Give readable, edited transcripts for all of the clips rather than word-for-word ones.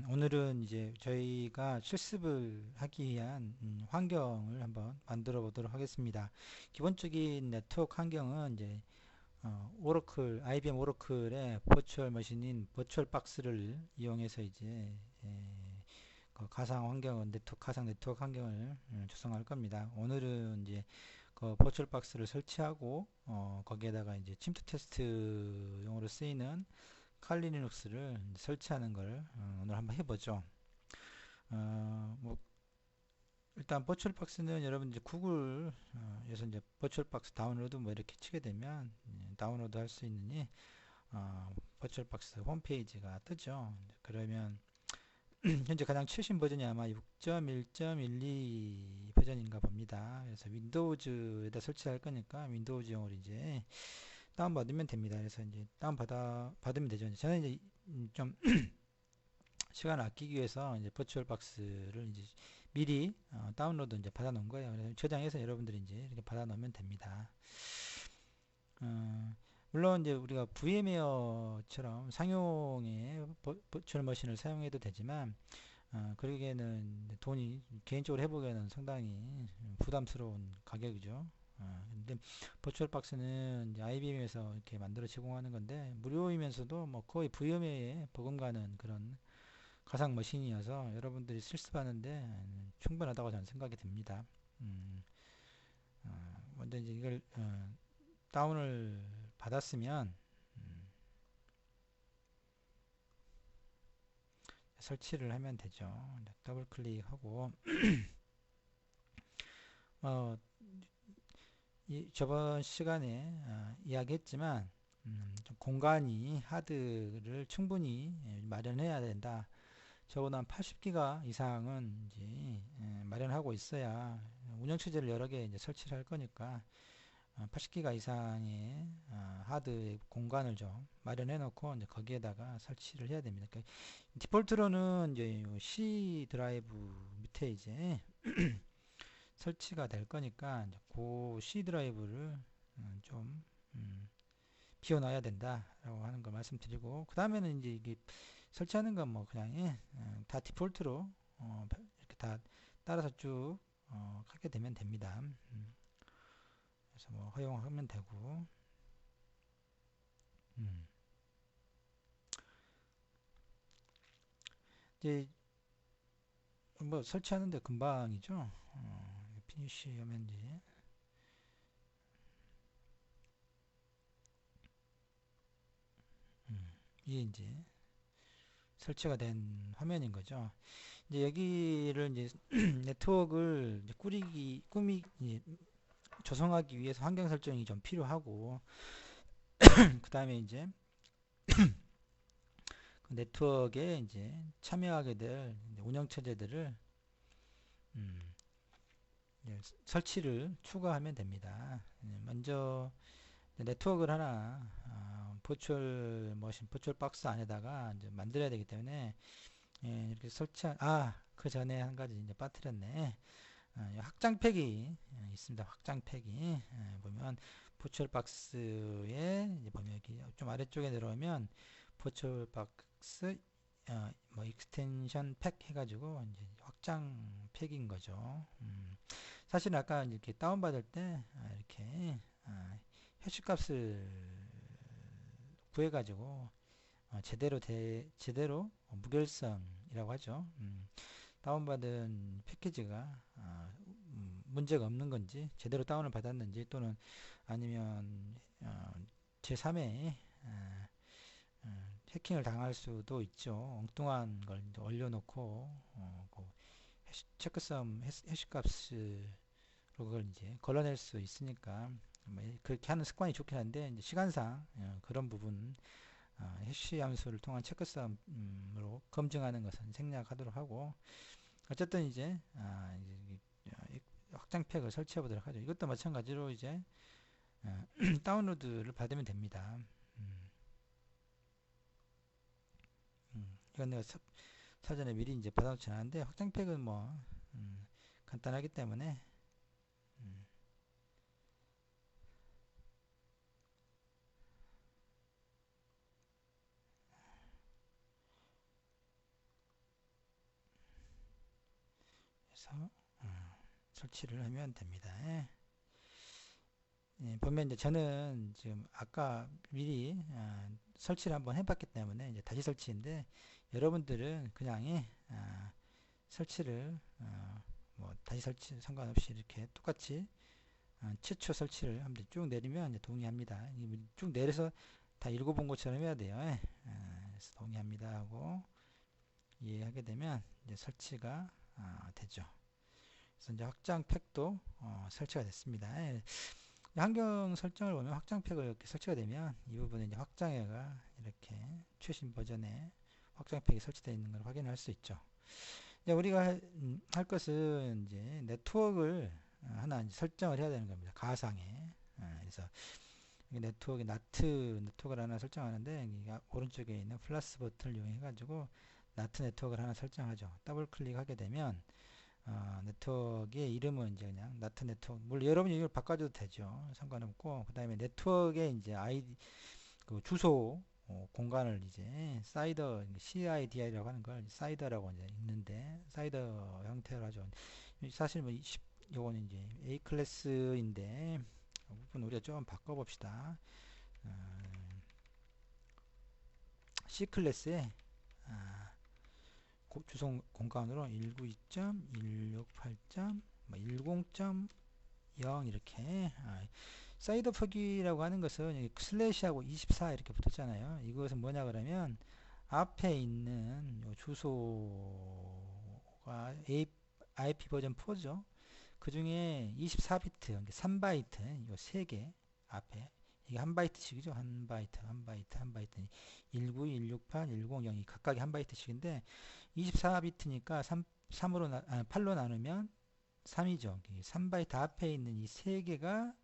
오늘은 이제 저희가 실습을 하기 위한 환경을 한번 만들어 보도록 하겠습니다. 기본적인 네트워크 환경은 이제 오러클, IBM 오러클의 버추얼 머신인 버추얼 박스를 이용해서 이제 그 가상 환경은 가상 네트워크 환경을 조성할 겁니다. 오늘은 이제 그 버추얼 박스를 설치하고 거기에다가 이제 침투 테스트용으로 쓰이는 칼리 리눅스를 설치하는 걸 오늘 한번 해보죠. 뭐 일단 버추얼 박스는 여러분 이제 구글에서 이제 버추얼 박스 다운로드 뭐 이렇게 치게 되면 다운로드 할 수 있는 버추얼 박스 홈페이지가 뜨죠. 그러면 현재 가장 최신 버전이 아마 6.1.12 버전인가 봅니다. 그래서 윈도우즈에다 설치할 거니까 윈도우즈용으로 이제 다운받으면 됩니다. 그래서 이제 받으면 되죠. 저는 이제 좀 시간을 아끼기 위해서 이제 버추얼 박스를 이제 미리 다운로드 이제 받아 놓은 거예요. 그래서 저장해서 여러분들이 이제 이렇게 받아 놓으면 됩니다. 물론 이제 우리가 VMware처럼 상용의 버추얼 머신을 사용해도 되지만 그러기에는 돈이 개인적으로 해보기에는 상당히 부담스러운 가격이죠. 근데 버추얼 박스는 이제 IBM에서 이렇게 만들어 제공하는 건데 무료이면서도 뭐 거의 VMware에 버금가는 그런 가상 머신이어서 여러분들이 실습하는데 충분하다고 저는 생각이 듭니다. 먼저 이제 이걸 다운을 받았으면 설치를 하면 되죠. 더블 클릭하고 어, 저번 시간에 이야기했지만 좀 공간이 하드를 충분히 마련해야 된다. 적어도 한 80기가 이상은 이제 마련하고 있어야 운영체제를 여러 개 이제 설치를 할 거니까 80기가 이상의 하드 공간을 좀 마련해 놓고 이제 거기에다가 설치를 해야 됩니다. 그러니까 디폴트로는 이제 C 드라이브 밑에 이제 설치가 될 거니까 이제 그 C 드라이브를 좀 비워놔야 된다라고 하는 걸 말씀드리고 그 다음에는 이제 이게 설치하는 건 뭐 그냥 다 디폴트로 이렇게 다 따라서 쭉 하게 되면 됩니다. 그래서 뭐 허용하면 되고 음. 이제 뭐 설치하는데 금방이죠. 피니시 하면 이제 이게 이제 설치가 된 화면인 거죠. 이제 여기를 이제 네트워크를 이제 조성하기 위해서 환경 설정이 좀 필요하고 그 다음에 이제 그 네트워크에 이제 참여하게 될 운영체제들을 음, 설치를 추가하면 됩니다. 먼저 네트워크를 하나 버추얼 머신, 버추얼 박스 안에다가 이제 만들어야 되기 때문에 이렇게 그 전에 한 가지 이제 빠뜨렸네. 확장팩이 있습니다. 확장팩이 보면 버추얼 박스에 이제 보면 여기 좀 아래쪽에 내려오면 버추얼 박스 뭐 익스텐션 팩 해가지고 이제 확장 팩인 거죠. 사실 아까 이렇게 다운받을 때 이렇게 해시값을 구해가지고 제대로 무결성이라고 하죠. 다운받은 패키지가 문제가 없는 건지 제대로 다운을 받았는지 또는 아니면 제3의 해킹을 당할 수도 있죠. 엉뚱한 걸 올려놓고 그 체크섬 해시값을 그걸 이제 걸러낼 수 있으니까 뭐 그렇게 하는 습관이 좋긴 한데 이제 시간상 그런 부분 해시 함수를 통한 체크썸으로 검증하는 것은 생략하도록 하고 어쨌든 이제 확장팩을 설치해 보도록 하죠. 이것도 마찬가지로 이제 다운로드를 받으면 됩니다. 이건 내가 사전에 미리 이제 받아놓지 않았는데 확장팩은 뭐 간단하기 때문에 해서 설치를 하면 됩니다. 예, 보면 이제 저는 지금 아까 미리 설치를 한번 해봤기 때문에 이제 다시 설치인데, 여러분들은 그냥 설치를 뭐 다시 설치 상관없이 이렇게 똑같이 최초 설치를 하면 쭉 내리면 이제 동의합니다. 쭉 내려서 다 읽어본 것처럼 해야 돼요. 그래서 동의합니다 하고 이해하게 되면 이제 설치가 되죠. 그래서 이제 확장 팩도 설치가 됐습니다. 환경 설정을 보면 확장 팩을 이렇게 설치가 되면 이 부분에 이제 확장해가 이렇게 최신 버전의 확장 팩이 설치되어 있는 걸 확인할 수 있죠. 이제 우리가 할 것은 이제 네트워크를 하나 이제 설정을 해야 되는 겁니다. 가상에. 그래서 네트워크 나트 네트워크를 하나 설정하는데, 오른쪽에 있는 플러스 버튼을 이용해 가지고 나트 네트워크를 하나 설정하죠. 더블 클릭하게 되면 네트워크의 이름은 이제 그냥 나트 네트워크, 물론 여러분이 이걸 바꿔줘도 되죠. 상관없고, 그 다음에 네트워크의 이제 아이디, 그 주소 공간을 이제 사이더, CIDI라고 하는 걸 사이더라고 이제 있는데, 사이더 형태로 하죠. 사실 뭐 요거는 이제 A 클래스인데 부분 우리가 좀 바꿔봅시다. C 클래스에 주소 공간으로 192.168.10.0 이렇게 사이드 표기라고 하는 것은 여기 슬래시하고 24 이렇게 붙었잖아요. 이것은 뭐냐 그러면 앞에 있는 요 주소가 IP 버전 4죠. 그 중에 24비트, 3바이트, 요 3개 앞에 이게 한 바이트씩이죠. 한 바이트, 한 바이트, 한 바이트. 192, 168, 102 각각이 한 바이트씩인데 24비트니까 8로 나누면 3이죠. 3바이트 앞에 있는 이 세 개가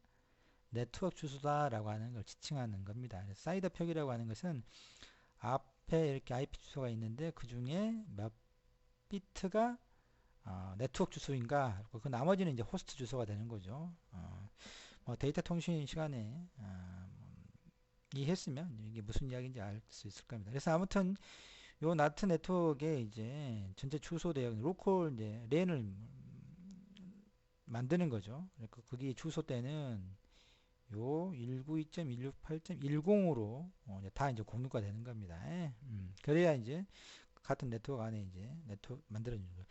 네트워크 주소다라고 하는 걸 지칭하는 겁니다. 사이더 표기라고 하는 것은 앞에 이렇게 IP 주소가 있는데 그 중에 몇 비트가 네트워크 주소인가, 그 나머지는 이제 호스트 주소가 되는 거죠. 뭐 데이터 통신 시간에 이해했으면 이게 무슨 이야기인지 알 수 있을 겁니다. 그래서 아무튼 요 나트 네트워크에 이제 전체 주소 대역 로컬 이제 랜을 만드는 거죠. 그러니까 거기 주소 때는 요 192.168.10으로 다 이제 공유가 되는 겁니다. 그래야 이제 같은 네트워크 안에 이제 네트워크 만들어주는 거예요.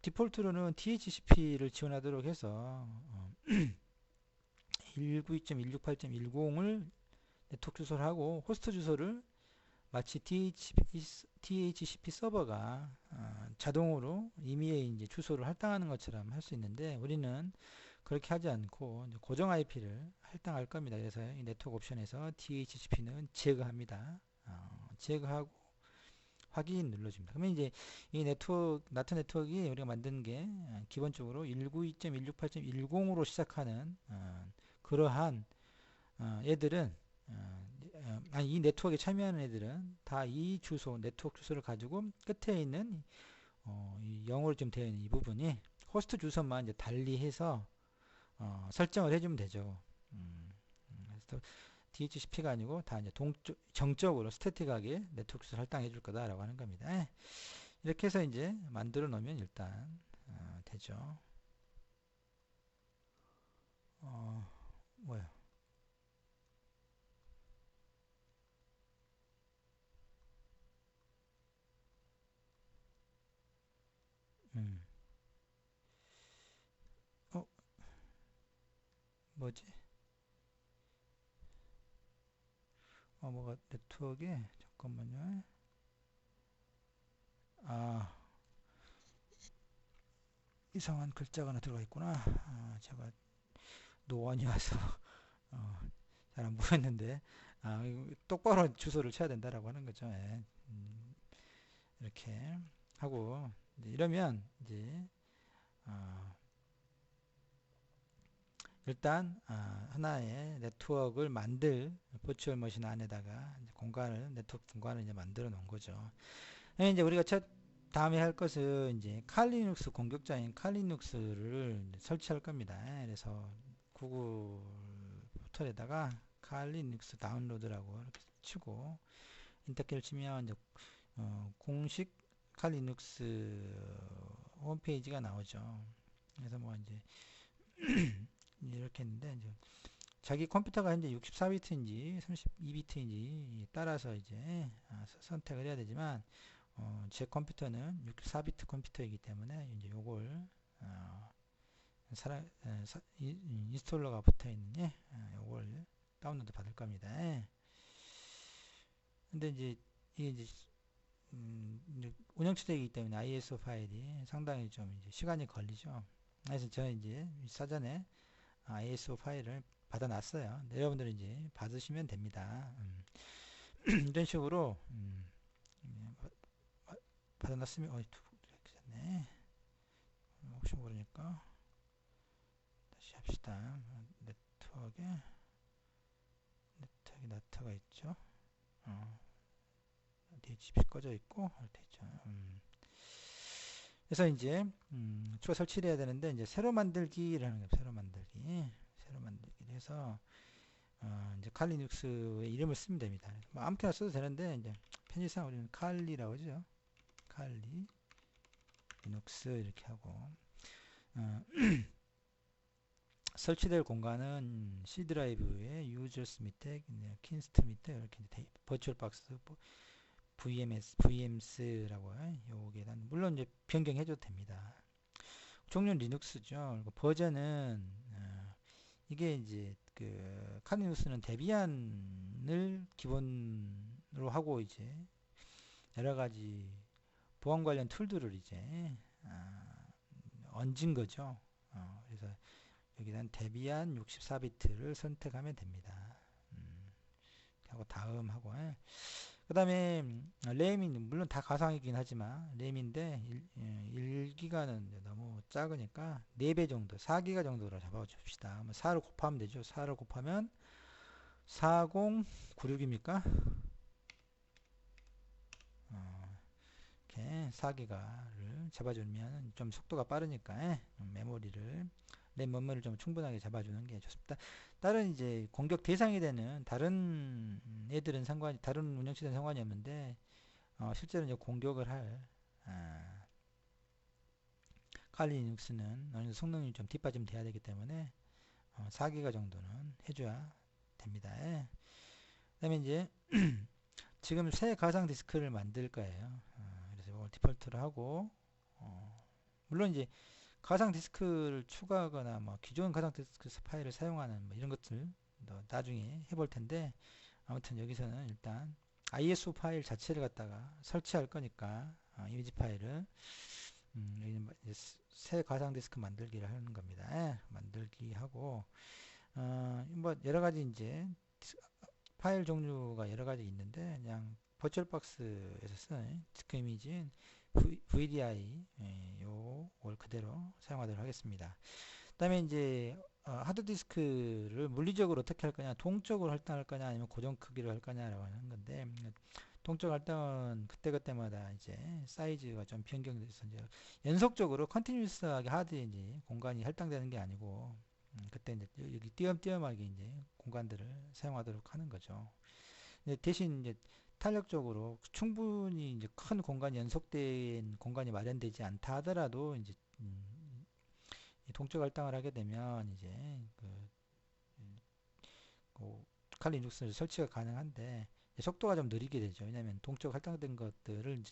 디폴트로는 DHCP를 지원하도록 해서 192.168.10을 네트워크 주소를 하고, 호스트 주소를 마치 DHCP 서버가 자동으로 임의의 이제 주소를 할당하는 것처럼 할 수 있는데, 우리는 그렇게 하지 않고 고정 IP를 할당할 겁니다. 그래서 이 네트워크 옵션에서 DHCP는 제거합니다. 제거하고 확인 눌러줍니다. 그러면 이제 이 네트워크, 나트 네트워크가 우리가 만든 게 기본적으로 192.168.10으로 시작하는 그러한 애들은 이 네트워크에 참여하는 애들은 다 이 주소, 네트워크 주소를 가지고 끝에 있는 이 0으로 좀 되어 있는 이 부분이 호스트 주소만 이제 달리해서 설정을 해주면 되죠. 그래서 DHCP가 아니고 다 이제 정적으로 스태틱하게 네트워크 주소를 할당해 줄 거다라고 하는 겁니다. 이렇게 해서 이제 만들어 놓으면 일단 되죠. 뭐야? 음, 어, 뭐지? 뭐가 네트워크에 잠깐만요. 이상한 글자가 하나 들어가 있구나. 제가 노안이 와서 잘 안 보였는데, 똑바로 주소를 쳐야 된다라고 하는 거죠. 예. 이렇게 하고 이제 이러면 이제 일단 하나의 네트워크를 만들 버추얼 머신 안에다가 이제 네트워크 공간을 이제 만들어 놓은 거죠. 이제 우리가 다음에 할 것은 이제 칼리눅스 공격자인 칼리눅스를 설치할 겁니다. 그래서 구글 포털에다가 칼리눅스 다운로드라고 이렇게 치고 인터키를 치면 이제 공식 칼리눅스 홈페이지가 나오죠. 그래서 뭐 이제 이렇게 했는데 이제 자기 컴퓨터가 현재 64비트인지 32비트인지 따라서 이제 선택을 해야 되지만 제 컴퓨터는 64비트 컴퓨터이기 때문에 이제 요걸 인스톨러가 붙어 있는 요걸 다운로드 받을 겁니다. 근데 이제 이게 이제 이제 운영체제이기 때문에 ISO 파일이 상당히 좀 이제 시간이 걸리죠. 그래서 저는 이제 사전에 ISO 파일을 받아놨어요. 여러분들은 이제 받으시면 됩니다. 이런 식으로 받아놨으면 이렇게 혹시 모르니까 다시 합시다. 네트워크가 있죠. DHCP 꺼져 있고 이렇게 있죠. 그래서 이제 추가 설치를 해야 되는데 이제 새로 만들기라는 거 새로 만들기를 해서 이제 칼리눅스의 이름을 쓰면 됩니다. 뭐 아무렇게나 써도 되는데 이제 편의상 우리는 칼리라고 하죠. 칼리 리눅스 이렇게 하고 설치될 공간은 C 드라이브에 유저스 밑에 킨스트 밑에 이렇게 버추얼 박스 VMs라고 요게 물론 이제 변경해 줘도 됩니다. 종류는 리눅스죠. 버전은 이게 이제 그 칼리눅스는 데비안을 기본으로 하고 이제 여러 가지 보안 관련 툴들을 이제 얹은 거죠. 그래서 여기는 데비안 64비트를 선택하면 됩니다. 하고 다음 하고 그 다음에 램이 물론 다 가상이긴 하지만 램인데 1기가는 너무 작으니까 4배 정도 4기가 정도로 잡아줍시다. 4를 곱하면 되죠. 4를 곱하면 4096입니까? 이렇게 4기가를 잡아주면 좀 속도가 빠르니까 메모리를 램 메모리를 좀 충분하게 잡아주는 게 좋습니다. 다른 이제 공격 대상이 되는 다른 애들은 다른 운영체제는 상관이 없는데 실제로 이제 공격을 할 칼리 리눅스는 어느 정도 성능이 좀 뒷받침 돼야 되기 때문에 4기가 정도는 해줘야 됩니다. 그 다음에 이제 지금 새 가상 디스크를 만들 거예요. 그래서 이걸 디폴트로 하고 물론 이제 가상 디스크를 추가하거나 뭐 기존 가상 디스크 파일을 사용하는 뭐 이런 것들 나중에 해볼 텐데 아무튼 여기서는 일단 ISO 파일 자체를 갖다가 설치할 거니까 이미지 파일을 여기는 새 가상 디스크 만들기를 하는 겁니다. 만들기 하고 뭐 여러 가지 이제 파일 종류가 여러 가지 있는데 그냥 버추얼박스에서 쓰는 디스크 이미지인 VDI 요걸 그대로 사용하도록 하겠습니다. 그 다음에 이제 하드디스크를 물리적으로 어떻게 할 거냐, 동적으로 할당할 거냐 아니면 고정 크기로 할 거냐라고 하는 건데 동적 할당은 그때그때마다 이제 사이즈가 좀 변경돼서 이제 연속적으로 컨티뉴스하게 하드에 이제 공간이 할당되는 게 아니고 그때 이제 여기 띄엄띄엄하게 이제 공간들을 사용하도록 하는 거죠. 대신 이제 탄력적으로 충분히 이제 큰 공간이 연속된 공간이 마련되지 않다 하더라도 이제 동적 할당을 하게 되면 이제 칼 리눅스를 설치가 가능한데 속도가 좀 느리게 되죠. 왜냐하면 동적 할당된 것들을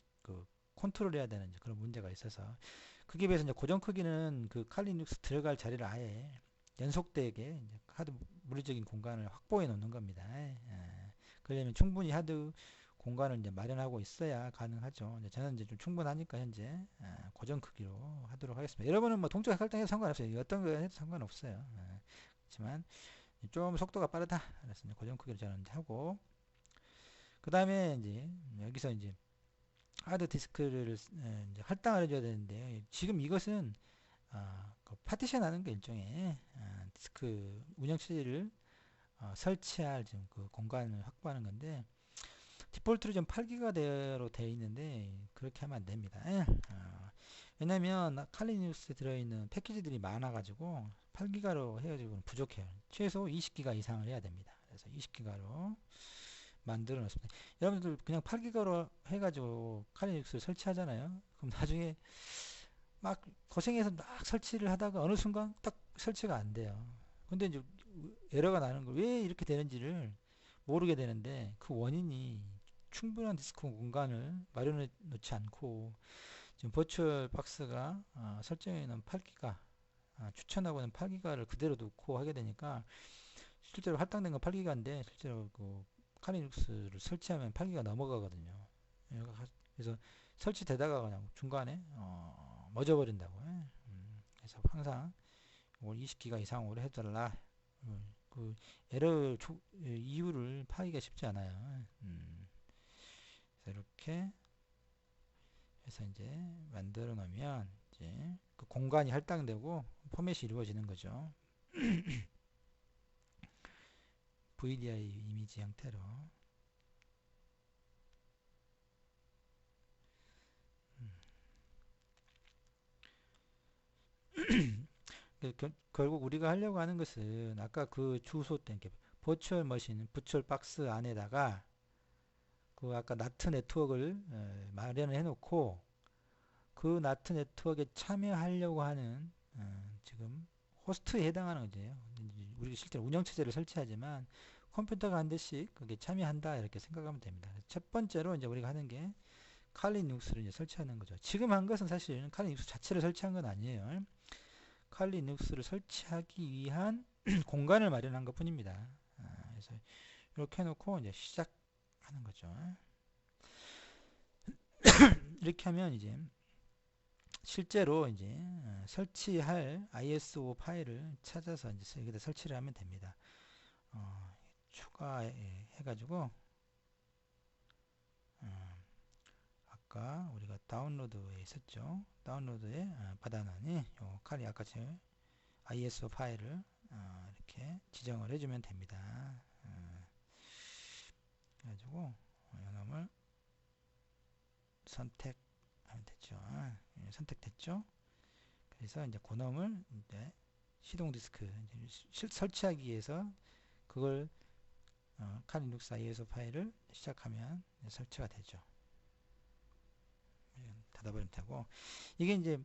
컨트롤 해야 되는 그런 문제가 있어서 그게 비해서 이제 고정 크기는 칼 리눅스 들어갈 자리를 아예 연속되게 하드 물리적인 공간을 확보해 놓는 겁니다. 그러려면 충분히 하드 공간을 이제 마련하고 있어야 가능하죠. 저는 이제 좀 충분하니까 현재 고정 크기로 하도록 하겠습니다. 여러분은 뭐 동적 할당해도 상관없어요. 어떤 거 해도 상관없어요. 그렇지만 좀 속도가 빠르다. 그래서 이제 고정 크기로 저는 하고 그 다음에 이제 여기서 이제 하드 디스크를 이제 할당을 해줘야 되는데 지금 이것은 파티션 하는 게 일종의 디스크 운영체제를 설치할 지금 그 공간을 확보하는 건데 디폴트로 좀 8기가대로 되어 있는데 그렇게 하면 안 됩니다. 왜냐면 칼리눅스에 들어있는 패키지들이 많아가지고 8기가로 해가지고는 부족해요. 최소 20기가 이상을 해야 됩니다. 그래서 20기가로 만들어 놨습니다. 여러분들 그냥 8기가로 해가지고 칼리눅스를 설치하잖아요. 그럼 나중에 막 고생해서 막 설치를 하다가 어느 순간 딱 설치가 안 돼요. 근데 이제 에러가 나는 걸 왜 이렇게 되는지를 모르게 되는데 그 원인이 충분한 디스크 공간을 마련해 놓지 않고 지금 버추얼 박스가 설정해 놓은 8기가 추천하고 있는 8기가를 그대로 놓고 하게 되니까 실제로 할당된 건 8기가인데 실제로 그 카리눅스를 설치하면 8기가 넘어가거든요. 그래서 설치되다가 그냥 중간에 멎어버린다고. 그래서 항상 이걸 20기가 이상으로 해달라. 그 에러 이유를 파기가 쉽지 않아요. 그래서 이렇게 해서 이제 만들어 놓으면 이제 그 공간이 할당되고 포맷이 이루어지는 거죠. VDI 이미지 형태로. 결국 우리가 하려고 하는 것은 아까 그 주소 때 버추얼 머신, 버추얼 박스 안에다가 그 아까 나트 네트워크를 마련해 놓고 그 나트 네트워크에 참여하려고 하는 지금 호스트에 해당하는 거죠. 우리가 실제로 운영체제를 설치하지만 컴퓨터가 한 대씩 그게 참여한다 이렇게 생각하면 됩니다. 첫 번째로 이제 우리가 하는 게 칼리 눅스를 이제 설치하는 거죠. 지금 한 것은 사실 칼리 눅스 자체를 설치한 건 아니에요. 칼리 눅스를 설치하기 위한 공간을 마련한 것 뿐입니다. 그래서 이렇게 해놓고 이제 시작하는 거죠. 이렇게 하면 이제 실제로 이제 설치할 ISO 파일을 찾아서 이제 여기다 설치를 하면 됩니다. 추가해가지고 아까 우리가 다운로드에 있었죠. 다운로드에 받아놓으니 요 칼이 아까 제 ISO 파일을 이렇게 지정을 해주면 됩니다. 그래가지고 이놈을 선택하면 되죠. 선택됐죠. 그래서 이제 그놈을 이제 시동 디스크 설치하기 위해서 그걸 카리눅스 ISO 파일을 시작하면 설치가 되죠. 닫아버리면 되고 이게 이제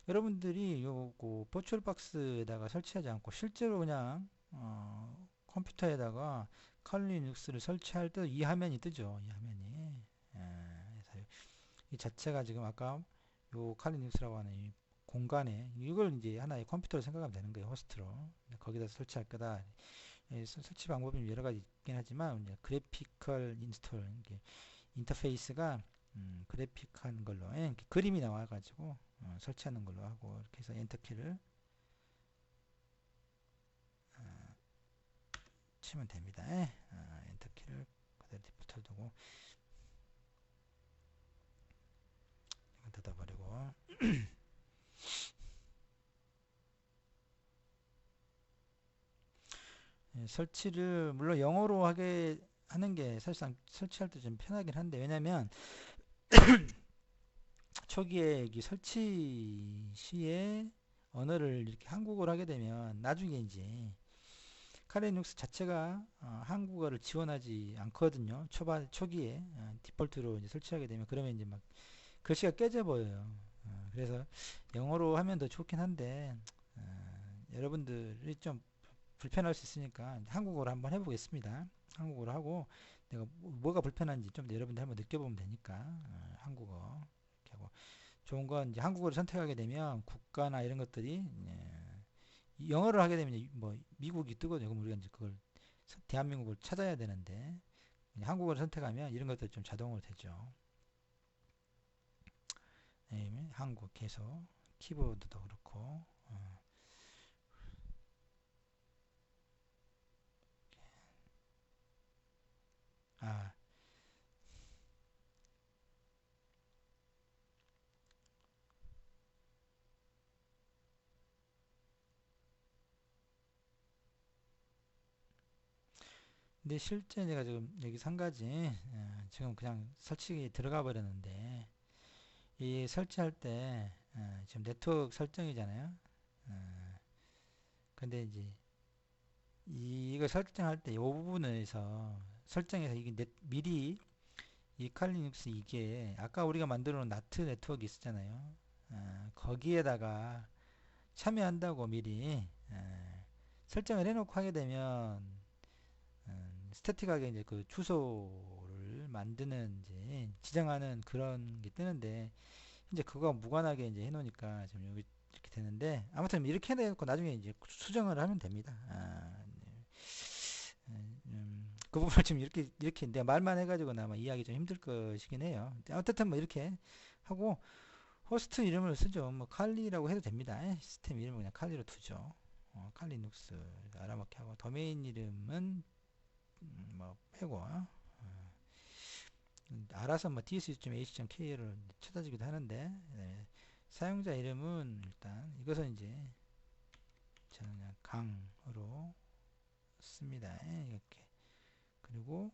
여러분들이 요거 버추얼 박스에다가 설치하지 않고 실제로 그냥 컴퓨터에다가 칼리눅스를 설치할 때 이 화면이 뜨죠. 이 화면이. 그래서 이 자체가 지금 아까 요 칼리눅스라고 하는 이 공간에 이걸 이제 하나의 컴퓨터로 생각하면 되는 거예요. 호스트로. 거기다 설치할 거다. 설치 방법이 여러 가지 있긴 하지만 이제 그래피컬 인스톨 인터페이스가 그래픽한 걸로 그림이 나와가지고 설치하는 걸로 하고 이렇게 해서 엔터키를 치면 됩니다. 엔터키를 그대로 디폴트로 두고 닫아버리고 설치를 물론 영어로 하게 하는 게 사실상 설치할 때 좀 편하긴 한데 왜냐면 초기에 설치 시에 언어를 이렇게 한국어로 하게 되면 나중에 이제 카레눅스 자체가 한국어를 지원하지 않거든요. 초기에 디폴트로 이제 설치하게 되면 그러면 이제 막 글씨가 깨져 보여요. 그래서 영어로 하면 더 좋긴 한데 여러분들이 좀 불편할 수 있으니까 한국어로 한번 해보겠습니다. 한국어로 하고 내가 뭐가 불편한지 좀 여러분들 한번 느껴보면 되니까 한국어 이렇게 하고 좋은 건 이제 한국어를 선택하게 되면 국가나 이런 것들이 영어를 하게 되면 뭐 미국이 뜨거든요. 그럼 우리가 이제 그걸 대한민국을 찾아야 되는데 한국어를 선택하면 이런 것들 좀 자동으로 되죠. 한국 계속 키보드도 그렇고 아 근데 실제 제가 지금 여기 한 가지 지금 그냥 설치기 들어가 버렸는데 이 설치할 때 지금 네트워크 설정이잖아요. 근데 이제 이거 설정할 때 이 부분에서 설정해서 이게 미리 이 칼리눅스 이게 아까 우리가 만들어 놓은 나트 네트워크 있었잖아요. 거기에다가 참여한다고 미리 설정을 해놓고 하게 되면 스태틱하게 이제 그 주소를 만드는 이제 지정하는 그런 게 뜨는데 이제 그거 무관하게 이제 해놓으니까 지금 여기 이렇게 되는데 아무튼 이렇게 해놓고 나중에 이제 수정을 하면 됩니다. 그 부분을 지금 이렇게 내가 말만 해가지고는 아마 이해하기 좀 힘들 것이긴 해요. 어쨌든 뭐 이렇게 하고 호스트 이름을 쓰죠. 뭐 칼리라고 해도 됩니다. 시스템 이름은 그냥 칼리로 두죠. 칼리눅스 알아먹게 하고 도메인 이름은 뭐 빼고 알아서 뭐 ds.h.k를 찾아주기도 하는데 사용자 이름은 일단 이것은 이제 저는 그냥 강으로 씁니다. 이렇게 그리고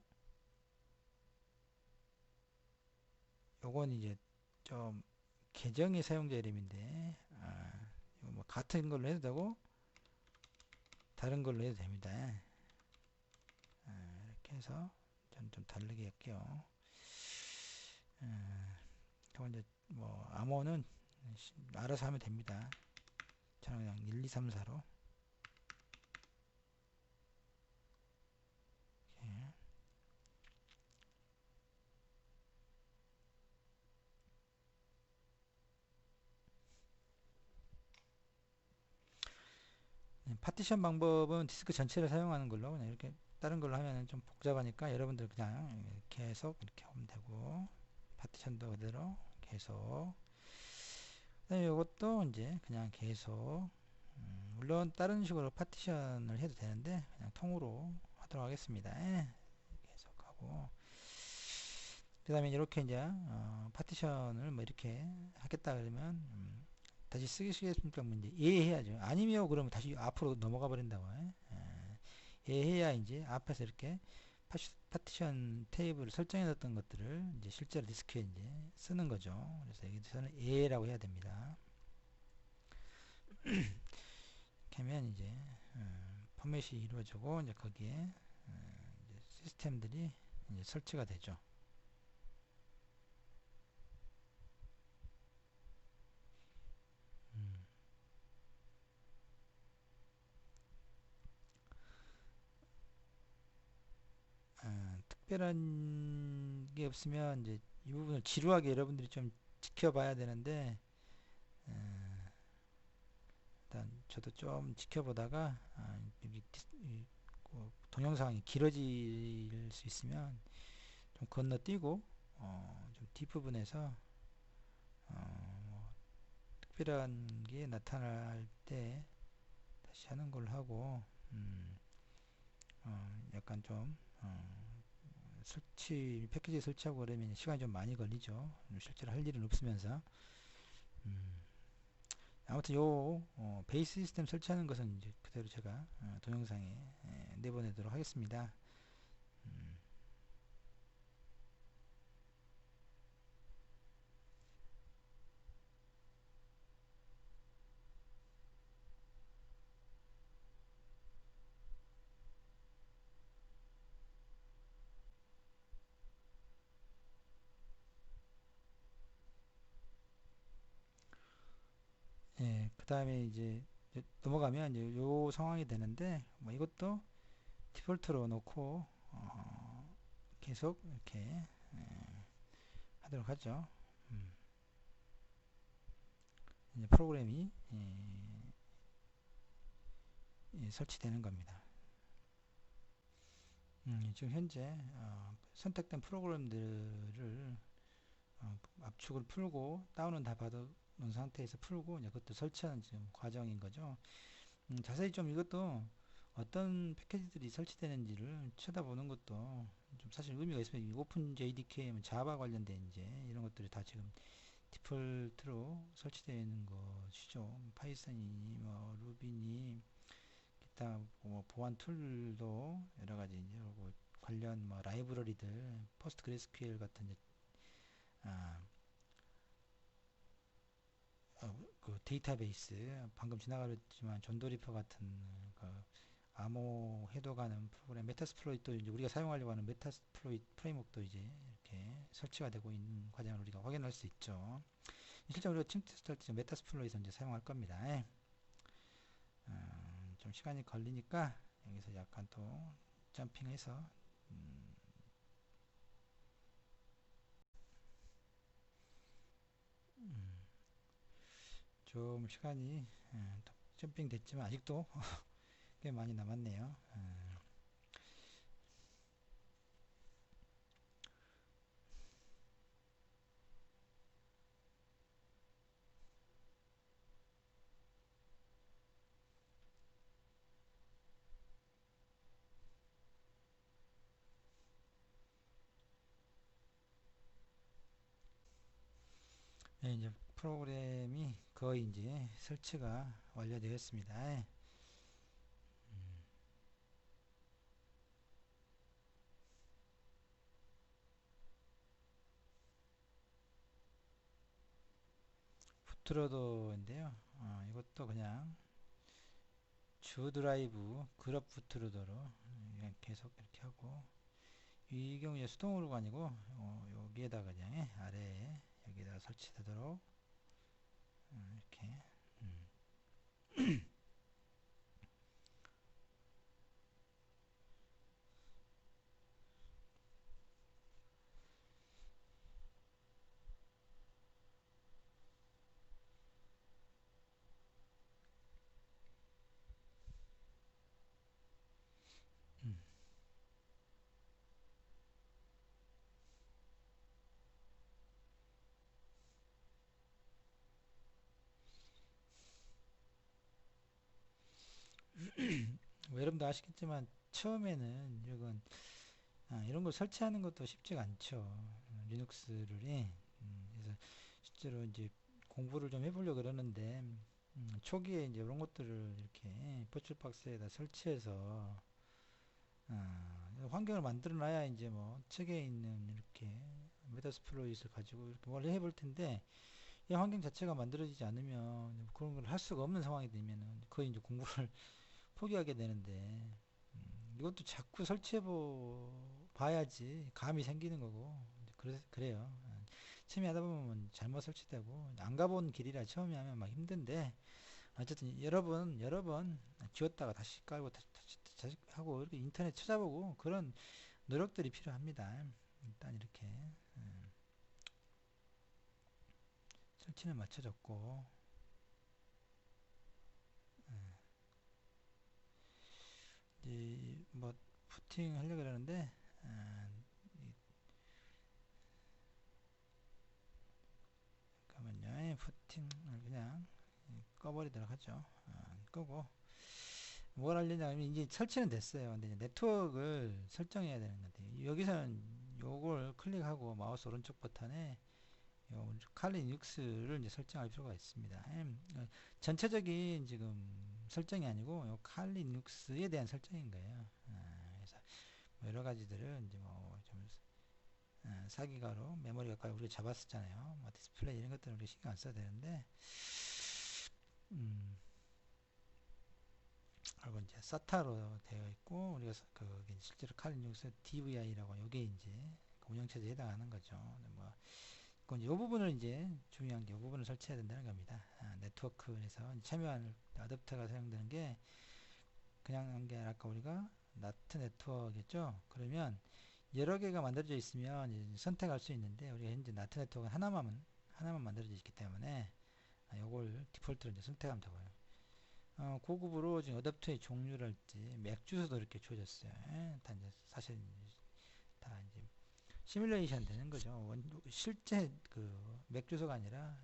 요건 이제 좀 계정의 사용자 이름인데 이거 뭐 같은 걸로 해도 되고 다른 걸로 해도 됩니다. 이렇게 해서 좀 다르게 할게요. 그리고 이제 뭐 암호는 알아서 하면 됩니다. 저는 그냥 1, 2, 3, 4로 파티션 방법은 디스크 전체를 사용하는 걸로 그냥 이렇게 다른 걸로 하면 좀 복잡하니까 여러분들 그냥 계속 이렇게 하면 되고 파티션도 그대로 계속 그다음에 이것도 이제 그냥 계속 물론 다른 식으로 파티션을 해도 되는데 그냥 통으로 하도록 하겠습니다. 계속하고 그 다음에 이렇게 이제 파티션을 뭐 이렇게 하겠다 그러면 다시 쓰시겠습니까? 뭐 이제 예해야죠. 아니면 그러면 다시 앞으로 넘어가 버린다고. 예해야 이제 앞에서 이렇게 파티션 테이블을 설정해 놨던 것들을 이제 실제로 디스크에 이제 쓰는 거죠. 그래서 여기서는 예라고 해야 됩니다. 이렇게 하면 이제 포맷이 이루어지고 이제 거기에 이제 시스템들이 이제 설치가 되죠. 특별한 게 없으면 이제 이 부분을 지루하게 여러분들이 좀 지켜봐야 되는데 일단 저도 좀 지켜보다가 여기 동영상이 길어질 수 있으면 좀 건너뛰고 좀 뒷부분에서 뭐 특별한 게 나타날 때 다시 하는 걸로 하고 약간 좀 설치 패키지 설치하고 그러면 시간이 좀 많이 걸리죠. 실제로 할 일은 없으면서 아무튼 요 베이스 시스템 설치하는 것은 이제 그대로 제가 동영상에 내보내도록 하겠습니다. 그 다음에 이제 넘어가면 이제 요 상황이 되는데 뭐 이것도 디폴트로 놓고 계속 이렇게 하도록 하죠. 이제 프로그램이 설치되는 겁니다. 지금 현재 선택된 프로그램들을 압축을 풀고 다운은 다 받아놓은 상태에서 풀고 이제 그것도 설치하는 지금 과정인 거죠. 자세히 좀 이것도 어떤 패키지들이 설치되는지를 쳐다보는 것도 좀 사실 의미가 있습니다. 오픈 JDK면 자바 관련된 이제 이런 것들이 다 지금 디폴트로 설치되어 있는 것이죠. 파이썬이니 뭐 루비니 기타 뭐 보안 툴도 여러 가지 이제 관련 뭐 라이브러리들 포스트그레스QL 같은 이제 아, 그 데이터베이스 방금 지나가렸지만 존도리퍼 같은 그 암호 해독하는 프로그램 메타스플로이트 이제 우리가 사용하려고 하는 메타스플로이트 프레임워크도 이제 이렇게 설치가 되고 있는 과정을 우리가 확인할 수 있죠. 실제로 우리가 팀 테스트 할 때 메타스플로이에서 이제 사용할 겁니다. 예. 좀 시간이 걸리니까 여기서 약간 또 점핑해서 음, 좀 시간이 또 점핑 됐지만 아직도 꽤 많이 남았네요. 네, 이제 프로그램이 거의 이제 설치가 완료되었습니다. 부트로더인데요. 이것도 그냥 주 드라이브 그룹 부트로더로 그냥 계속 이렇게 하고 이 경우에 수동으로가 아니고 여기에다가 그냥 아래에 여기다가 설치되도록 이렇게 음, 음. 뭐 여러분도 아시겠지만 처음에는 이런 걸 설치하는 것도 쉽지가 않죠. 리눅스를 그래서 실제로 이제 공부를 좀 해보려고 그러는데 초기에 이제 이런 것들을 이렇게 버추얼박스에다 설치해서 환경을 만들어 놔야 이제 뭐 책에 있는 이렇게 메타스플로잇을 가지고 이렇게 뭘 해볼 텐데 이 환경 자체가 만들어지지 않으면 그런 걸 할 수가 없는 상황이 되면은 거의 이제 공부를 포기하게 되는데 이것도 자꾸 설치해 봐야지 감이 생기는 거고 그래요. 처음에 하다 보면 잘못 설치되고 안 가본 길이라 처음에 하면 막 힘든데 어쨌든 여러 번 지웠다가 다시 깔고 다시 하고 이렇게 인터넷 찾아보고 그런 노력들이 필요합니다. 일단 이렇게 설치는 맞춰졌고 이제 뭐 푸팅 하려고 그러는데 아, 잠깐만요. 푸팅을 그냥 꺼버리도록 하죠. 끄고 뭘 하려냐면 이제 설치는 됐어요. 근데 이제 네트워크를 설정해야 되는 건데 여기서는 요걸 클릭하고 마우스 오른쪽 버튼에 요 칼리 닉스를 이제 설정할 필요가 있습니다. 전체적인 지금 설정이 아니고 요 칼리 닉스에 대한 설정인 거예요. 그래서 뭐 여러 가지들을 이제 뭐좀 사기가로 메모리 가까이 우리가 잡았었잖아요. 뭐 디스플레이 이런 것들은 우리 신경 안 써야 되는데 음, 그리고 이제 SATA로 되어 있고 우리가 실제로 칼리 닉스 DVI라고 요게 이제 운영체제에 해당하는 거죠. 뭐 이 부분을 이제 중요한 게 이 부분을 설치해야 된다는 겁니다. 네트워크에서 참여한 어댑터가 사용되는 게 그냥 한 게 아까 우리가 나트 네트워크겠죠. 그러면 여러 개가 만들어져 있으면 이제 선택할 수 있는데 우리가 현재 나트 네트워크 하나만 만들어져 있기 때문에 요걸 디폴트로 이제 선택하면 되고요. 고급으로 지금 어댑터의 종류랄지 맥 주소도 이렇게 주어졌어요. 다 이제 사실 다 이제 시뮬레이션 되는 거죠. 실제 맥 주소가 아니라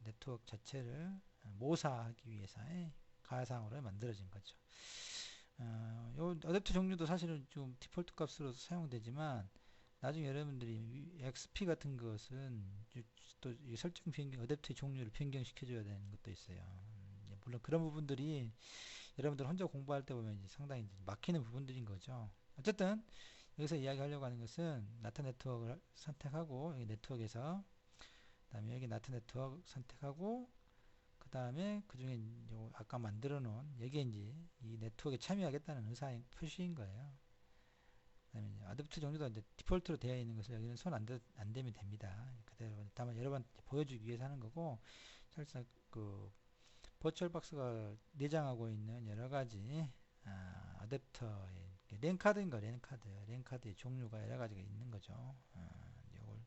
네트워크 자체를 모사하기 위해서의 가상으로 만들어진 거죠. 요 어댑터 종류도 사실은 좀 디폴트 값으로 사용되지만 나중에 여러분들이 XP 같은 것은 또 설정 변경, 어댑터의 종류를 변경시켜줘야 되는 것도 있어요. 물론 그런 부분들이 여러분들 혼자 공부할 때 보면 이제 상당히 이제 막히는 부분들인 거죠. 어쨌든 여기서 이야기하려고 하는 것은 나트 네트워크를 선택하고 여기 네트워크에서 그다음에 여기 나트 네트워크 선택하고 그 다음에 그 중에 아까 만들어 놓은 여기에 이제 이 네트워크에 참여하겠다는 의사의 표시인 거예요. 그다음에 이제 어댑트 종류도 이제 디폴트로 되어 있는 것을 여기는 손 안 대면 됩니다. 그대로 다만 여러분한테 보여주기 위해서 하는 거고, 실상 그 버추얼박스가 내장하고 있는 여러 가지 어댑터의 랜카드인가 랜카드의 종류가 여러 가지가 있는 거죠. 이걸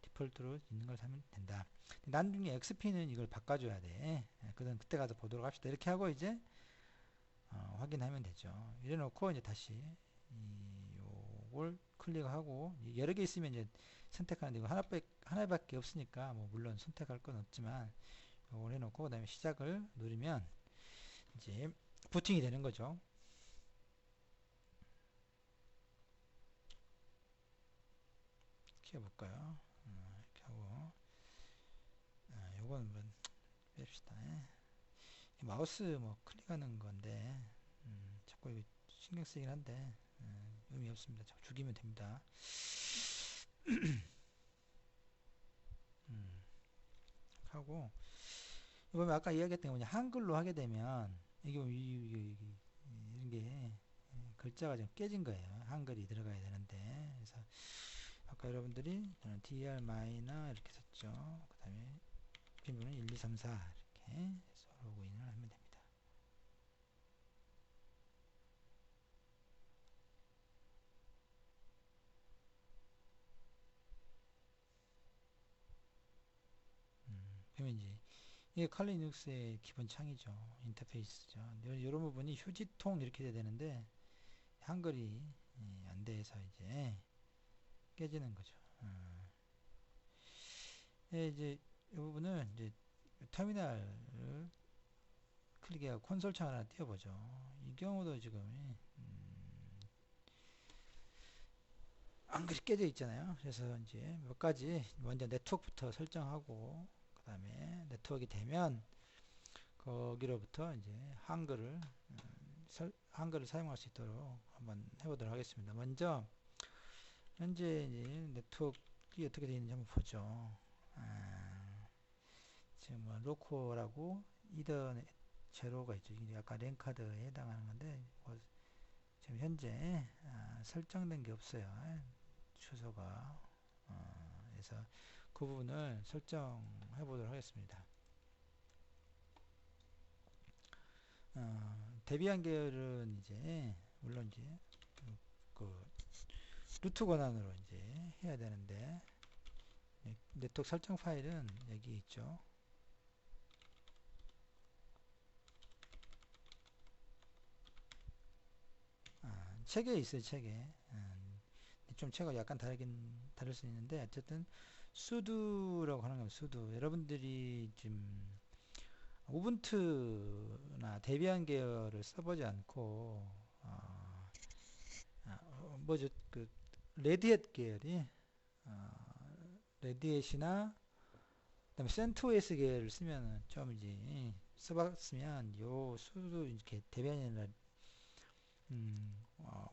디폴트로 있는 걸 사면 된다. 나중에 XP는 이걸 바꿔줘야 돼. 그건 그때 가서 보도록 합시다. 이렇게 하고 이제 확인하면 되죠. 이래 놓고 이제 다시 요걸 클릭하고 여러 개 있으면 이제 선택하는데 이거 하나밖에 없으니까 뭐 물론 선택할 건 없지만 요걸 해놓고 그다음에 시작을 누르면 이제 부팅이 되는 거죠. 키워볼까요? 이렇게 하고 요건 한번 뺍시다. 마우스 뭐 클릭하는 건데 자꾸 이거 신경 쓰이긴 한데 의미 없습니다. 자꾸 죽이면 됩니다. 하고 이거 아까 이야기했던 게 뭐냐 한글로 하게 되면 이게 이런 게 글자가 좀 깨진 거예요. 한글이 들어가야 되는데 그래서 아까 여러분들이 저는 dr 마이너 이렇게 썼죠. 그 다음에 비밀번호는 1, 2, 3, 4 이렇게 해서 로그인을 하면 됩니다. 그러면 이제 이게 칼리 리눅스의 기본 창이죠. 인터페이스죠. 이런 부분이 휴지통 이렇게 돼야 되는데 한글이 안 돼서 이제 깨지는 거죠. 이제 이 부분은 이제 터미널을 클릭해서 콘솔 창 하나 띄워보죠. 이 경우도 지금 한글이 깨져 있잖아요. 그래서 이제 몇 가지 먼저 네트워크부터 설정하고 그 다음에 네트워크가 되면 거기로부터 이제 한글을 사용할 수 있도록 한번 해보도록 하겠습니다. 먼저 현재 이제 네트워크가 어떻게 되어 있는지 한번 보죠. 지금 뭐 로코라고 이더넷 제로가 있죠. 이게 약간 랜카드에 해당하는 건데 뭐 지금 현재 설정된 게 없어요. 주소가 그래서 그 부분을 설정해 보도록 하겠습니다. 데비안 계열은 이제 물론 이제 그 루트 권한으로 이제 해야 되는데 네트워크 설정 파일은 여기 있죠. 책에 있어요. 책에 좀 책가 약간 다를 수 있는데 어쨌든 수두라고 하는 겁니다. 수두 여러분들이 지금 우분투나 데비안 계열을 써보지 않고 뭐죠 그 레드햇 계열이 레드햇이나 그다음에 센토스 계열을 쓰면은 좀 이제 써봤으면 요 수도 이렇게 데비안이나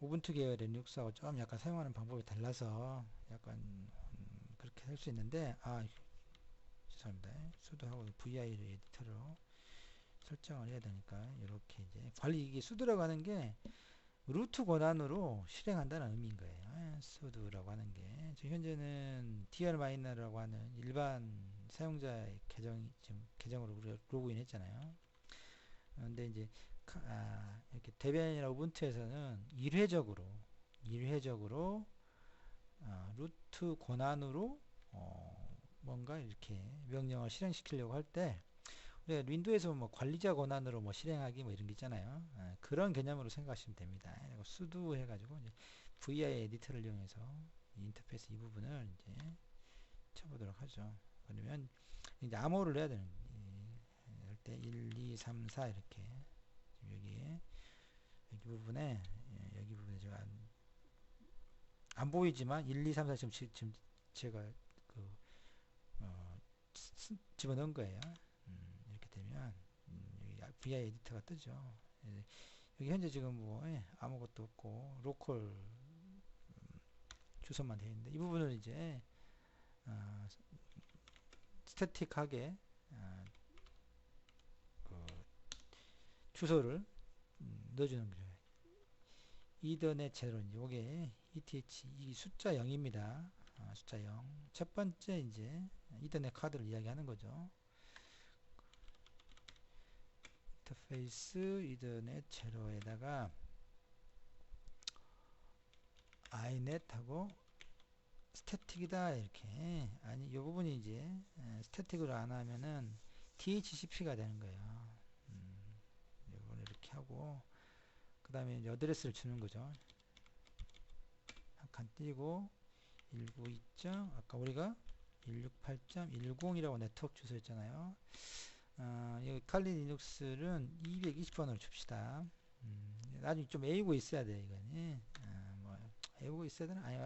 우분투 계열의 리눅스하고 좀 약간 사용하는 방법이 달라서 약간 그렇게 할 수 있는데 죄송합니다. 수도하고 VI 에디터로 설정을 해야 되니까 이렇게 이제 관리 이게 수도라고 하는 게 루트 권한으로 실행한다는 의미인 거예요. 수도라고 하는 게 지금 현재는 dr-라고 하는 일반 사용자의 지금 계정으로 우리가 로그인 했잖아요. 그런데 이제 이렇게 데비안이나 우분투에서는 일회적으로 루트 권한으로 뭔가 이렇게 명령을 실행시키려고 할 때 윈도우에서 뭐 관리자 권한으로 뭐 실행하기 뭐 이런 게 있잖아요. 그런 개념으로 생각하시면 됩니다. 수도 해가지고 이제 VI 에디터를 이용해서 이 인터페이스 이 부분을 이제 쳐보도록 하죠. 그러면 이제 암호를 해야 되는 이럴 때 1, 2, 3, 4 이렇게 여기 부분에 여기 부분에 제가 안 보이지만 1, 2, 3, 4 지금 제가 그 집어넣은 거예요. 이렇게 되면 여기 VI 에디터가 뜨죠. 여기 현재 지금 뭐 아무것도 없고 로컬 주소만 되어 있는데 이 부분을 이제 스태틱하게 그 주소를 넣어주는 거죠. 이더넷 제로 요게 ETH 이 숫자 0입니다. 숫자 0. 첫 번째 이제 이더넷 카드를 이야기하는 거죠. 인터페이스 이더넷 제로에다가 iNet하고 스태틱이다 이렇게. 아니 이 부분이 이제 스태틱으로 안 하면은 DHCP가 되는 거예요. 이걸 이렇게 하고 그 다음에 이제 어드레스를 주는 거죠. 한 칸 띄고 192. 아까 우리가 168.10이라고 네트워크 주소였잖아요. 여기 칼리 리눅스는 220번으로 줍시다. 나중에 좀 외우고 있어야 돼 이거는. 뭐 외우고 있어야 되나? 아니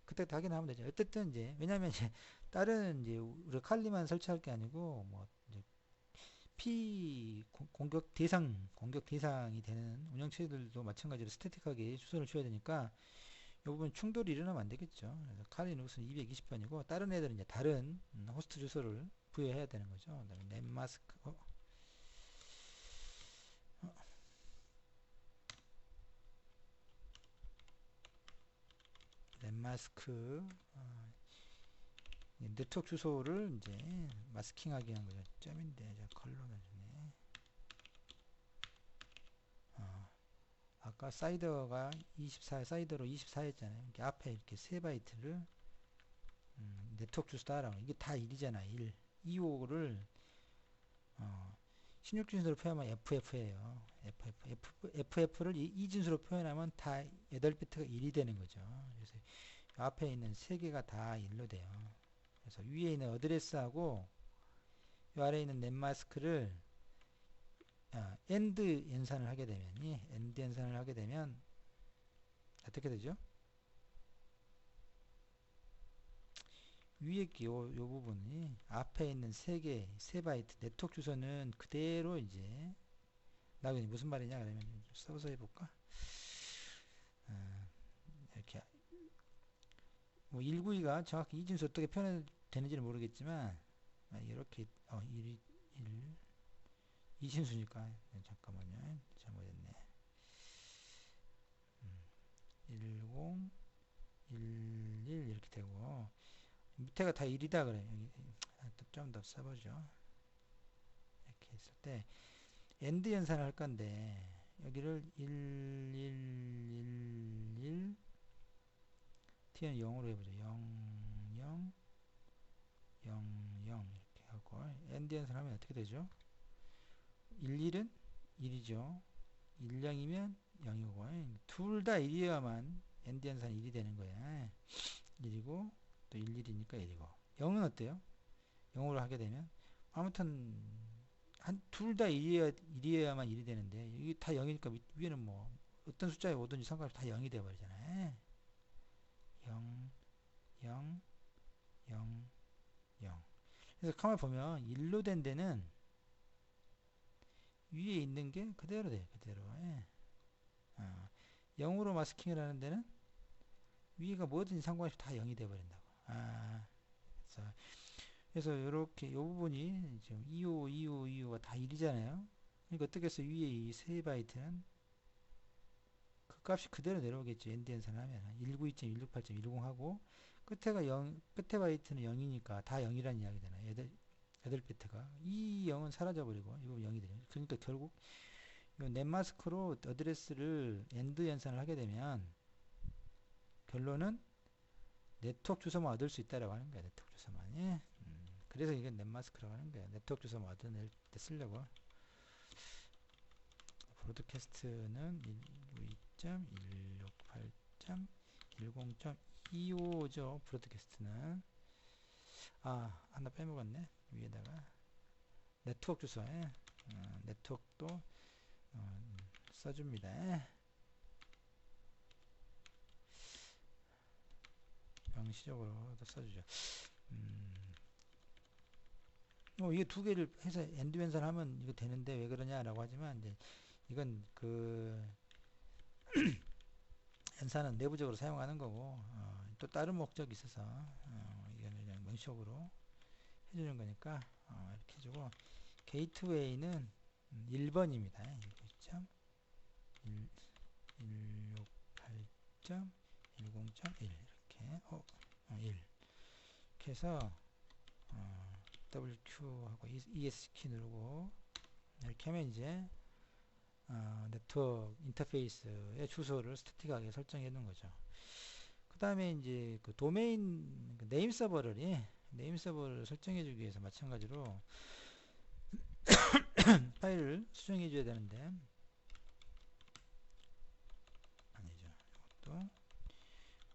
그때 다 확인하면 되죠. 어쨌든 이제 왜냐면 이제 다른 이제 우리 칼리만 설치할 게 아니고 뭐 이제 공격 대상이 되는 운영체들도 마찬가지로 스태틱하게 주소를 줘야 되니까 이 부분 충돌이 일어나면 안 되겠죠. 그래서 칼 리눅스는 220번이고 다른 애들은 이제 다른 호스트 주소를 부여해야 되는 거죠. 그다음에 넷마스크 넷마스크 네트워크 주소를 이제 마스킹하게 한 거죠. 점인데 제가 컬러를 주네. 아까 사이더가 24 사이더로 24였잖아요. 이렇게 앞에 이렇게 3바이트를 네트워크 주소 따라오는 이게 다 1이잖아. 1. 25를 16진수로 표현하면 FF예요. FF를 이진수로 표현하면 다 8비트가 1이 되는 거죠. 그래서 앞에 있는 3개가 다 1로 돼요. 그래서 위에 있는 어드레스하고 이 아래에 있는 넷마스크를 엔드 연산을 하게 되면 어떻게 되죠? 위에 요 부분이 앞에 있는 3바이트 네트워크 주소는 그대로 이제 나중에 무슨 말이냐 그러면 좀 써서 해볼까? 이렇게 뭐 192가 정확히 이진수 어떻게 표현되는지는 모르겠지만 이렇게 2진수니까 잠깐만요. 잘못했네. 10 11 이렇게 되고 밑에가 다 1이다 그래요. 좀 더 써보죠. 이렇게 했을 때 엔드 연산을 할 건데 여기를 1111 t는 0으로 해보죠. 0 0 0 0 이렇게 하고 엔드 연산하면 어떻게 되죠? 11은 1이죠. 10이면 0이고 둘 다 1이어야만 엔드 연산이 1이 되는 거야. 1이고 또 11이니까 1이고 0은 어때요? 0으로 하게 되면 아무튼 둘 다 1이어야만 1이 되는데 이게 다 0이니까 위에는 뭐 어떤 숫자에 오든지 상관없이 다 0이 되어버리잖아요. 0 0 0 0 그래서 가만 보면 1로 된 데는 위에 있는 게 그대로 돼요. 그대로. 0으로 마스킹을 하는 데는 위가 뭐든지 상관없이 다 0이 되어버린다고. 그래서 이렇게 이 부분이 지금 25가 다 1이잖아요. 그러니까 어떻게 해서 위에 이 3바이트는 그 값이 그대로 내려오겠죠. 엔드 연산을 하면 192.168.10 하고 끝에 바이트는 0이니까 다 0이라는 이야기 되나요? 8비트가 이 0은 사라져버리고 이거 0이 되죠. 그러니까 결국 이 넷마스크로 어드레스를 엔드 연산을 하게 되면 결론은 네트워크 주소만 얻을 수 있다라고 하는 거야. 네트워크 주소만. 예? 그래서 이게 넷마스크라고 하는 거야. 네트워크 주소만 얻어낼 때 쓰려고. 브로드캐스트는 192.168.10.25죠. 브로드캐스트는 하나 빼먹었네. 위에다가 네트워크 주소에 네트워크도 써줍니다. 명시적으로도 써주죠. 이게 두 개를 해서 엔드 연산하면 이거 되는데 왜 그러냐라고 하지만 이제 이건 그 연산은 내부적으로 사용하는 거고 또 다른 목적이 있어서 이거는 그냥 명시적으로 해주는 거니까 이렇게 해주고 게이트웨이는 1번입니다. 168.10.25 0.1 이렇게 1 이렇게 해서 WQ하고 ES키 누르고 이렇게 하면 이제 네트워크 인터페이스의 주소를 스태틱하게 설정해 놓은 거죠. 그 다음에 이제 그 도메인 네임 서버를 설정해 주기 위해서 마찬가지로 파일을 수정해 줘야 되는데 아니죠. 이것도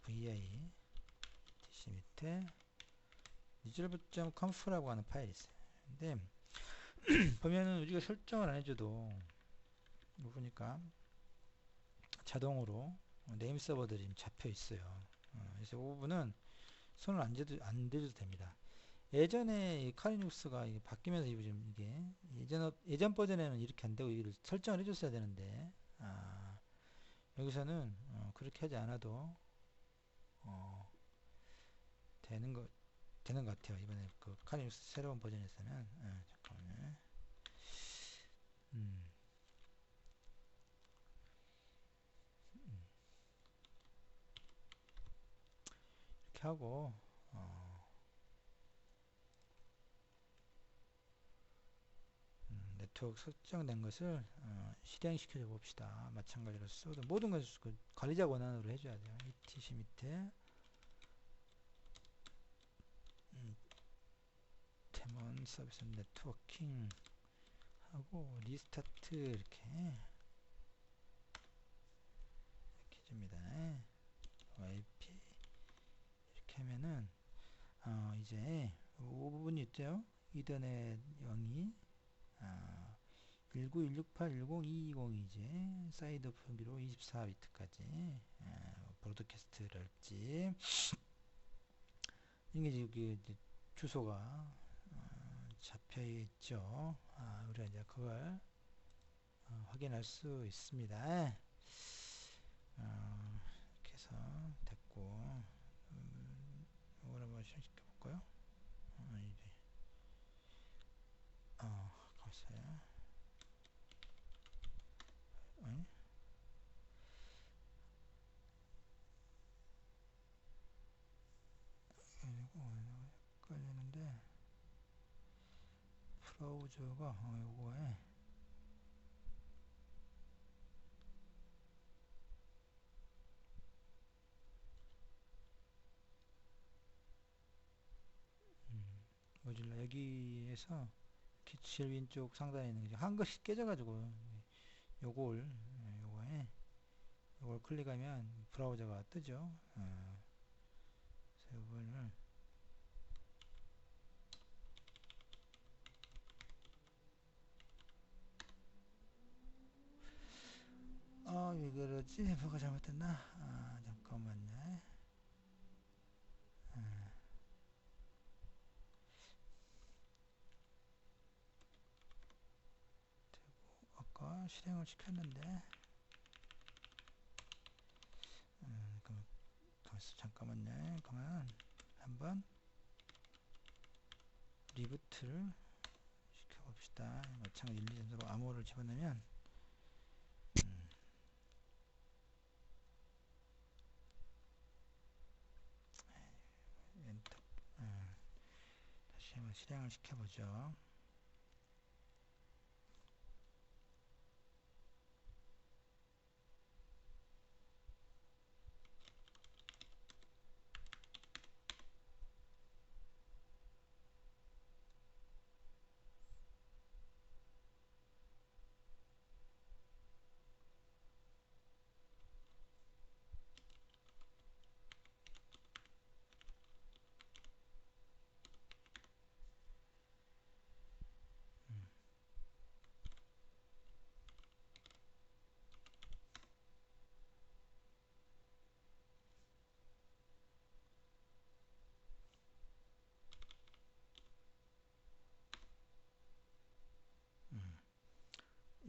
vi dc 밑에 resolve.conf라고 하는 파일이 있어요. 근데 보면은 우리가 설정을 안 해줘도 보니까 자동으로 네임 서버들이 잡혀 있어요. 그래서 이 부분은 손을 안 대줘도 됩니다. 예전에 카리눅스가 바뀌면서 이게 예전 버전에는 이렇게 안 되고 이걸 설정을 해줬어야 되는데 여기서는 그렇게 하지 않아도 어, 되는 거 되는 것 같아요. 이번에 그 카리눅스 새로운 버전에서는 잠깐만요. 음, 이렇게 하고 네트워크 설정된 것을 실행시켜 봅시다. 마찬가지로 모든 것을 그 관리자 권한으로 해줘야 돼요. etc 밑에 데몬 서비스 네트워킹 하고 리스타트 이렇게 해줍니다. IP 이렇게 하면은 이제 5부분이 있죠. 이더넷 0이 19168102220 이제 사이드 분기로 24비트까지 브로드캐스트를 할지 이게 이제 주소가 잡혀 있죠. 우리가 이제 그걸 확인할 수 있습니다. 이렇게 해서 됐고 이걸 한번 실행시켜 볼까요? 이제 글쎄요. 헷갈리는데 브라우저가 요거에 모질라 여기에서 제일 왼쪽 상단에 있는 게 한 것이 깨져가지고 요걸 요걸 클릭하면 브라우저가 뜨죠. 그래서 요거를 왜 그러지? 뭐가 잘못됐나? 잠깐만요. 아까 실행을 시켰는데 그럼 잠깐만요. 그러면 한번 리부트를 시켜봅시다. 마찬가지 1, 2, 3, 4, 암호를 집어넣으면 엔터 다시 한번 실행을 시켜보죠.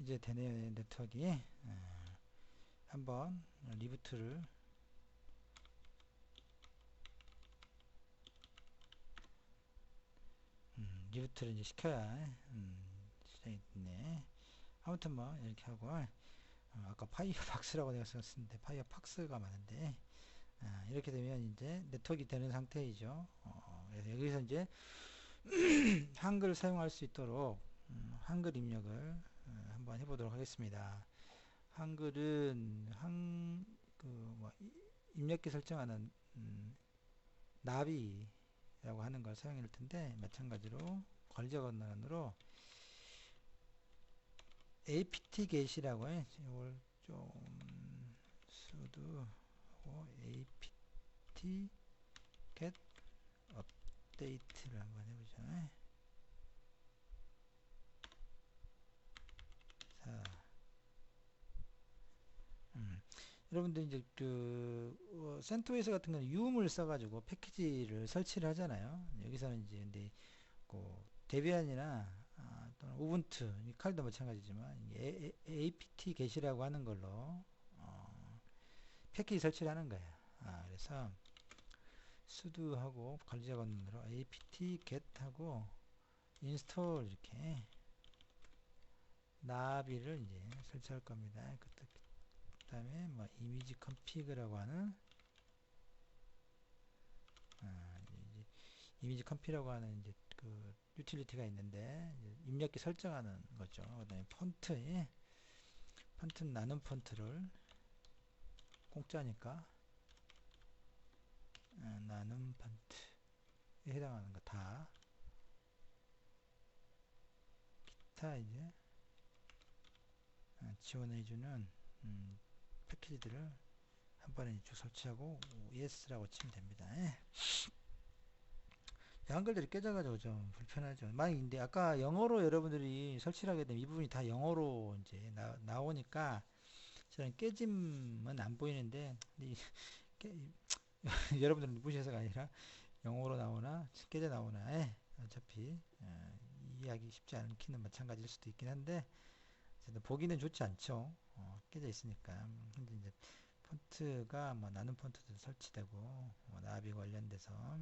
이제 되네요. 네트워크가 한번 리부트를 이제 시켜야 시작이 됐네. 아무튼 뭐 이렇게 하고 아까 파이어박스라고 내가 썼는데 파이어팍스가 많은데 이렇게 되면 이제 네트워크가 되는 상태이죠. 그래서 여기서 이제 한글을 사용할 수 있도록 한글 입력을 한번 해보도록 하겠습니다. 한글은 뭐 입력기 설정하는 나비라고 하는 걸 사용할 텐데, 마찬가지로 걸저 건너으로 apt get이라고 해. 이걸 좀 sudo 하고 apt get update를 한번 해보죠. 자, 여러분들 이제 센토에서 같은 경우는 유음을 써가지고 패키지를 설치를 하잖아요. 여기서는 이제 근데 그 데비안이나 또는 우분투 이 칼도 마찬가지지만 apt get이라고 하는 걸로 패키지 설치를 하는 거예요. 그래서 sudo하고 관리자 건너로 apt get 하고 install 이렇게 나비를 이제 설치할 겁니다. 그 다음에 뭐 이미지 컴피그라고 하는 이미지 컴피라고 하는 이제 그 유틸리티가 있는데 입력기 설정하는 거죠. 그다음에 폰트는 나눔 폰트를 공짜니까 나눔 폰트에 해당하는 거 다 기타 이제 지원해주는 패키지들을 한 번에 쭉 설치하고 yes라고 치면 됩니다. 한글들이 깨져가지고 좀 불편하죠. 만약에 아까 영어로 여러분들이 설치를 하게 되면 이 부분이 다 영어로 이제 나오니까 저는 깨짐은 안 보이는데 깨, 여러분들은 무시해서가 아니라 영어로 나오나 깨져 나오나 어차피 이해하기 쉽지 않기는 마찬가지일 수도 있긴 한데 보기는 좋지 않죠. 깨져 있으니까. 근데 이제 폰트가 뭐 나눔 폰트도 설치되고 뭐 나비 관련돼서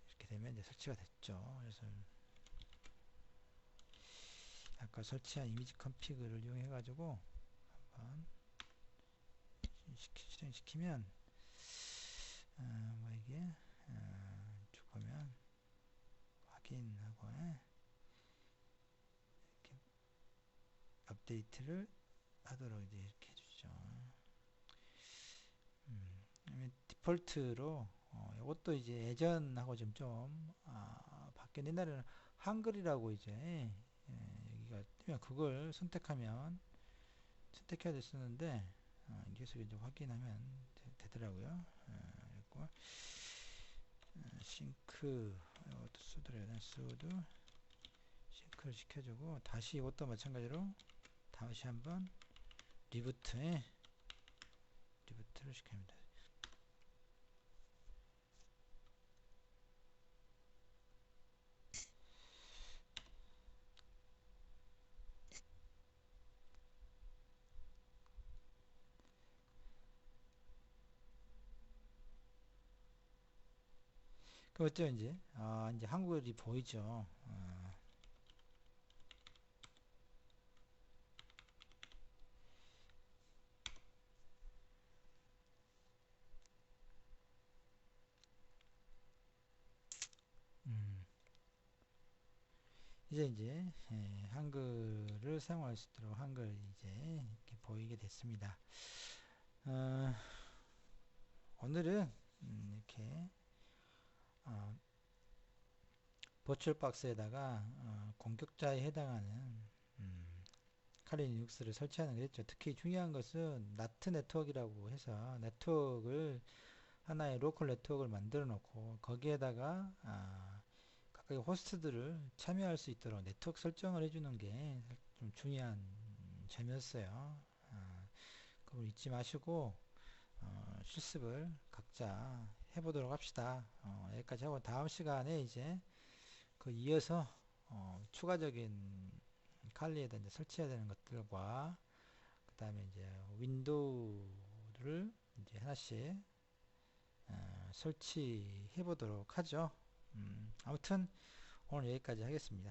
이렇게 되면 이제 설치가 됐죠. 그래서 아까 설치한 이미지 컴피그를 이용해 가지고 한번 실행시키면 뭐 이게 쭉 보면 확인하고 이렇게 업데이트를 하도록 이제 이렇게 해주죠. 디폴트로 이것도 이제 예전하고 좀 바뀐 옛날에는 한글이라고 이제 여기가 뜨면 그걸 선택해야 됐었는데 계속 이제 확인하면 되더라고요. 그리고 싱크 이것도 수도 싱크를 시켜주고 다시 이것도 마찬가지로 다시 한번 리부트를 시킵니다. 그 어쩌 이제 한국이 보이죠. 이제 한글을 사용할 수 있도록 한글 이제 이렇게 보이게 됐습니다. 오늘은 이렇게 버추얼박스에다가 공격자에 해당하는 칼리 리눅스를 설치하는 게 됐죠. 특히 중요한 것은 나트 네트워크라고 해서 네트워크를 하나의 로컬 네트워크를 만들어 놓고 거기에다가 각각의 호스트들을 참여할 수 있도록 네트워크 설정을 해주는 게 좀 중요한 점이었어요. 그걸 잊지 마시고 실습을 각자 해보도록 합시다. 여기까지 하고 다음 시간에 이제 그 이어서 추가적인 칼리에다 이제 설치해야 되는 것들과 그 다음에 이제 윈도우를 이제 하나씩 설치해 보도록 하죠. 아무튼 오늘 여기까지 하겠습니다.